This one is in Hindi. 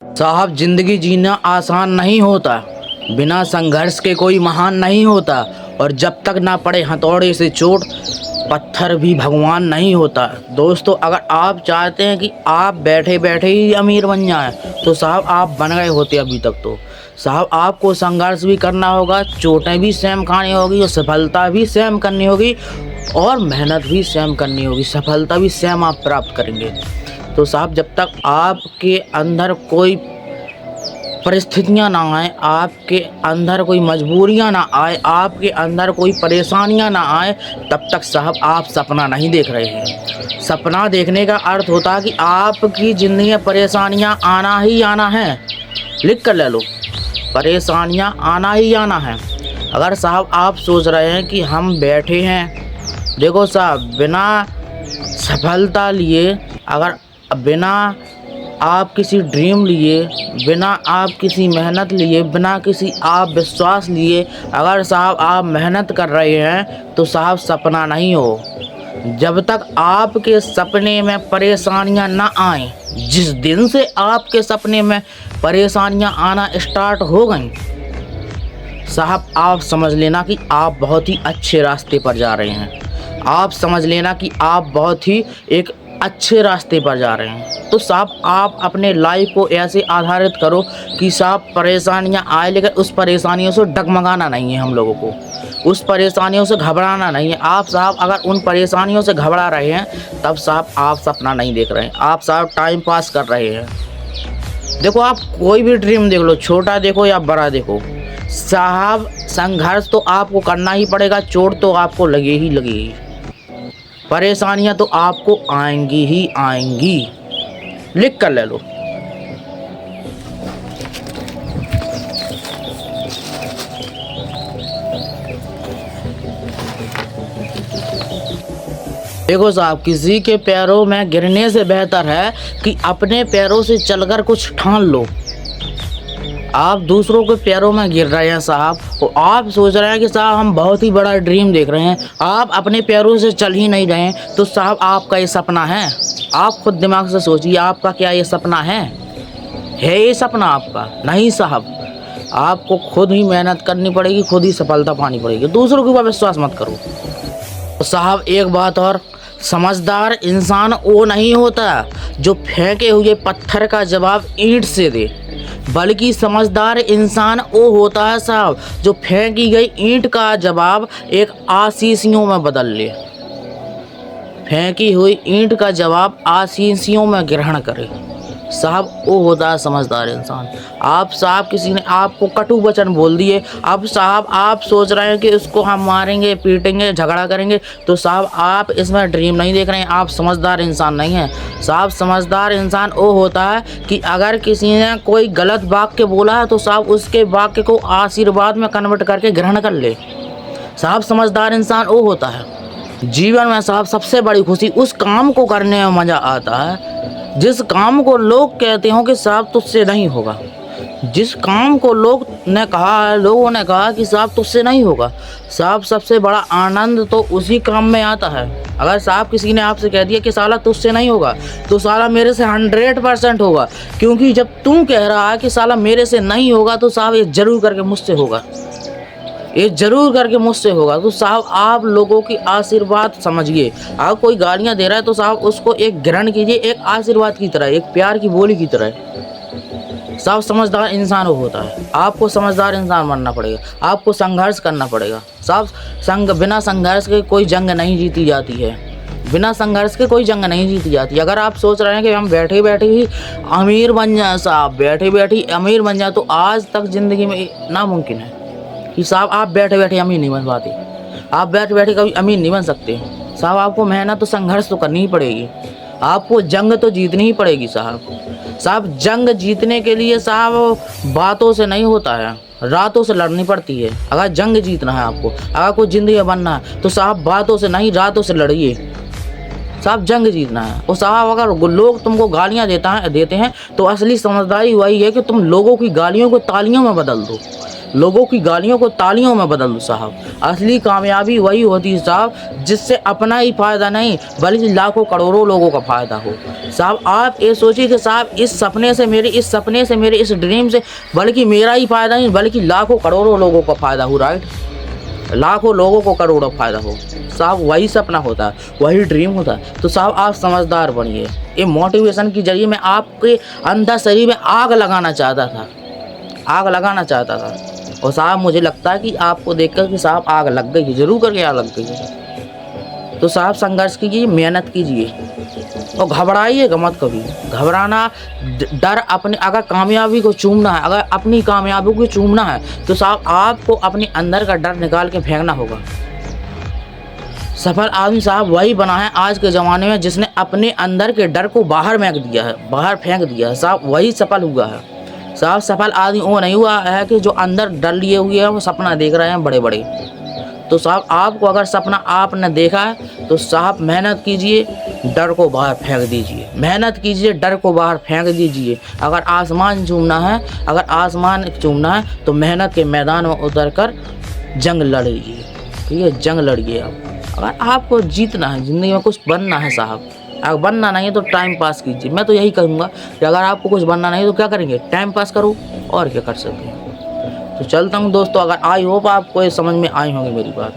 साहब जिंदगी जीना आसान नहीं होता, बिना संघर्ष के कोई महान नहीं होता। और जब तक ना पड़े हथौड़े से चोट, पत्थर भी भगवान नहीं होता। दोस्तों, अगर आप चाहते हैं कि आप बैठे बैठे ही अमीर बन जाएं, तो साहब आप बन गए होते अभी तक। तो साहब आपको संघर्ष भी करना होगा, चोटें भी सहम खानी होगी, और सफलता भी सहम करनी होगी, और मेहनत भी सहम करनी होगी। सफलता भी सहम आप प्राप्त करेंगे। तो साहब जब तक आपके अंदर कोई परिस्थितियां ना आए, आपके अंदर कोई मजबूरियां ना आए, आपके अंदर कोई परेशानियां ना आए, तब तक साहब आप सपना नहीं देख रहे हैं। सपना देखने का अर्थ होता है कि आपकी ज़िंदगी में परेशानियां आना ही आना है। लिख कर ले लो, परेशानियां आना ही आना है। अगर साहब आप सोच रहे हैं कि हम बैठे हैं, देखो साहब बिना सफलता लिए, अगर बिना आप किसी ड्रीम लिए, बिना आप किसी मेहनत लिए, बिना किसी आप विश्वास लिए, अगर साहब आप मेहनत कर रहे हैं, तो साहब सपना नहीं हो। जब तक आपके सपने में परेशानियां ना आएँ, जिस दिन से आपके सपने में परेशानियां आना स्टार्ट हो गई, साहब आप समझ लेना कि आप बहुत ही अच्छे रास्ते पर जा रहे हैं। आप समझ लेना कि आप बहुत ही एक अच्छे रास्ते पर जा रहे हैं। तो साहब आप अपने लाइफ को ऐसे आधारित करो कि साहब परेशानियां आए, लेकिन उस परेशानियों से डगमगाना नहीं है हम लोगों को, उस परेशानियों से घबराना नहीं है। आप साहब अगर उन परेशानियों से घबरा रहे हैं, तब साहब आप सपना नहीं देख रहे हैं, आप साहब टाइम पास कर रहे हैं। देखो आप कोई भी ड्रीम देख लो, छोटा देखो या बड़ा देखो, साहब संघर्ष तो आपको करना ही पड़ेगा, चोट तो आपको लगे ही लगेगी, परेशानियां तो आपको आएंगी ही आएंगी। लिख कर ले लो। देखो साहब, किसी के पैरों में गिरने से बेहतर है कि अपने पैरों से चलकर कुछ ठान लो। आप दूसरों के पैरों में गिर रहे हैं साहब, और आप सोच रहे हैं कि साहब हम बहुत ही बड़ा ड्रीम देख रहे हैं, आप अपने पैरों से चल ही नहीं रहे हैं, तो साहब आपका ये सपना है? आप खुद दिमाग से सोचिए, आपका क्या ये सपना है ये सपना आपका? नहीं साहब, आपको खुद ही मेहनत करनी पड़ेगी, खुद ही सफलता पानी पड़ेगी, दूसरों के ऊपर विश्वास मत करो। तो साहब एक बात और, समझदार इंसान वो नहीं होता जो फेंके हुए पत्थर का जवाब ईंट से दे, बल्कि समझदार इंसान वो होता है साहब जो फेंकी गई ईंट का जवाब एक आशीषियों में बदल ले। फेंकी हुई ईंट का जवाब आशीषियों में ग्रहण करे, साहब वो होता है समझदार इंसान। आप साहब किसी ने आपको कटु वचन बोल दिए, अब साहब आप सोच रहे हैं कि उसको हम मारेंगे, पीटेंगे, झगड़ा करेंगे, तो साहब आप इसमें ड्रीम नहीं देख रहे हैं, आप समझदार इंसान नहीं हैं। साहब समझदार इंसान वो होता है कि अगर किसी ने कोई गलत वाक्य बोला है, तो साहब उसके वाक्य को आशीर्वाद में कन्वर्ट करके ग्रहण कर ले। साहब समझदार इंसान वो होता है। जीवन में साहब सबसे बड़ी खुशी उस काम को करने में मज़ा आता है जिस काम को लोग कहते हो कि साहब तुझसे नहीं होगा। जिस काम को लोगों ने कहा कि साहब तुझसे नहीं होगा, साहब सबसे बड़ा आनंद तो उसी काम में आता है। अगर साहब किसी ने आपसे कह दिया कि साला तुझसे नहीं होगा, तो साला मेरे से 100% होगा, क्योंकि जब तू कह रहा है कि साला मेरे से नहीं होगा, तो साहब ये जरूर करके मुझसे होगा, ये जरूर करके मुझसे होगा। तो साहब आप लोगों की आशीर्वाद समझिए। अगर कोई गालियां दे रहा है, तो साहब उसको एक ग्रहण कीजिए, एक आशीर्वाद की तरह, एक प्यार की बोली की तरह। साहब समझदार इंसान वो होता है। आपको समझदार इंसान बनना पड़ेगा, आपको संघर्ष करना पड़ेगा। साहब बिना संघर्ष के कोई जंग नहीं जीती जाती है, बिना संघर्ष के कोई जंग नहीं जीती जाती। अगर आप सोच रहे हैं कि हम बैठे बैठे ही अमीर बन जाए, साहब बैठे बैठे अमीर बन जाए, तो आज तक ज़िंदगी में नामुमकिन है कि साहब आप बैठे बैठे अमीर नहीं बन पाते, आप बैठे बैठे कभी अमीर नहीं बन सकते। साहब आपको मेहनत तो संघर्ष तो करनी ही पड़ेगी, आपको जंग तो जीतनी ही पड़ेगी साहब जंग जीतने के लिए साहब बातों से नहीं होता है, रातों से लड़नी पड़ती है। अगर जंग जीतना है आपको, अगर कोई ज़िंदगी बनना है, तो साहब बातों से नहीं रातों से लड़िए। साहब जंग जीतना है। और साहब अगर लोग तुमको गालियाँ देते हैं, तो असली समझदारी वही है कि तुम लोगों की गालियों को तालियों में बदल दो। लोगों की गालियों को तालियों में बदल दो साहब। असली कामयाबी वही होती है साहब जिससे अपना ही फ़ायदा नहीं बल्कि लाखों करोड़ों लोगों का फ़ायदा हो। साहब आप ये सोचिए कि साहब इस सपने से मेरे इस ड्रीम से बल्कि मेरा ही फ़ायदा नहीं बल्कि लाखों करोड़ों लोगों का फ़ायदा हो, राइट। लाखों लोगों को करोड़ों फ़ायदा हो साहब, वही सपना होता है, वही ड्रीम होता है। तो साहब आप समझदार बनिए। ये मोटिवेशन के जरिए मैं आपके अंदर शरीर में आग लगाना चाहता था, और साहब मुझे लगता है कि आपको देखकर कि साहब आग लग गई है, ज़रूर करके आग लग गई है। तो साहब संघर्ष कीजिए, मेहनत कीजिए और घबराइएगा मत कभी। घबराना डर अपने अगर कामयाबी को चूमना है, अगर अपनी कामयाबी को चूमना है तो साहब आपको अपने अंदर का डर निकाल के फेंकना होगा। सफल आदमी साहब वही बना है आज के ज़माने में जिसने अपने अंदर के डर को बाहर फेंक दिया है साहब, वही सफल हुआ है साहब। सफल आदमी वो नहीं हुआ है कि जो अंदर डर लिए हुए हैं, वो सपना देख रहे हैं बड़े बड़े। तो साहब आपको अगर सपना आपने देखा है तो साहब मेहनत कीजिए, डर को बाहर फेंक दीजिए, मेहनत कीजिए, डर को बाहर फेंक दीजिए। अगर आसमान चूमना है तो मेहनत के मैदान में उतर कर जंग लड़िए, ठीक है, जंग लड़िए आप। अगर आपको जीतना है, ज़िंदगी में कुछ बनना है साहब, अगर बनना नहीं है तो टाइम पास कीजिए। मैं तो यही कहूँगा कि अगर आपको कुछ बनना नहीं है तो क्या करेंगे, टाइम पास करो, और क्या कर सकते हैं। तो चलता हूँ दोस्तों, अगर आई होप आपको ये समझ में आई होंगी मेरी बात।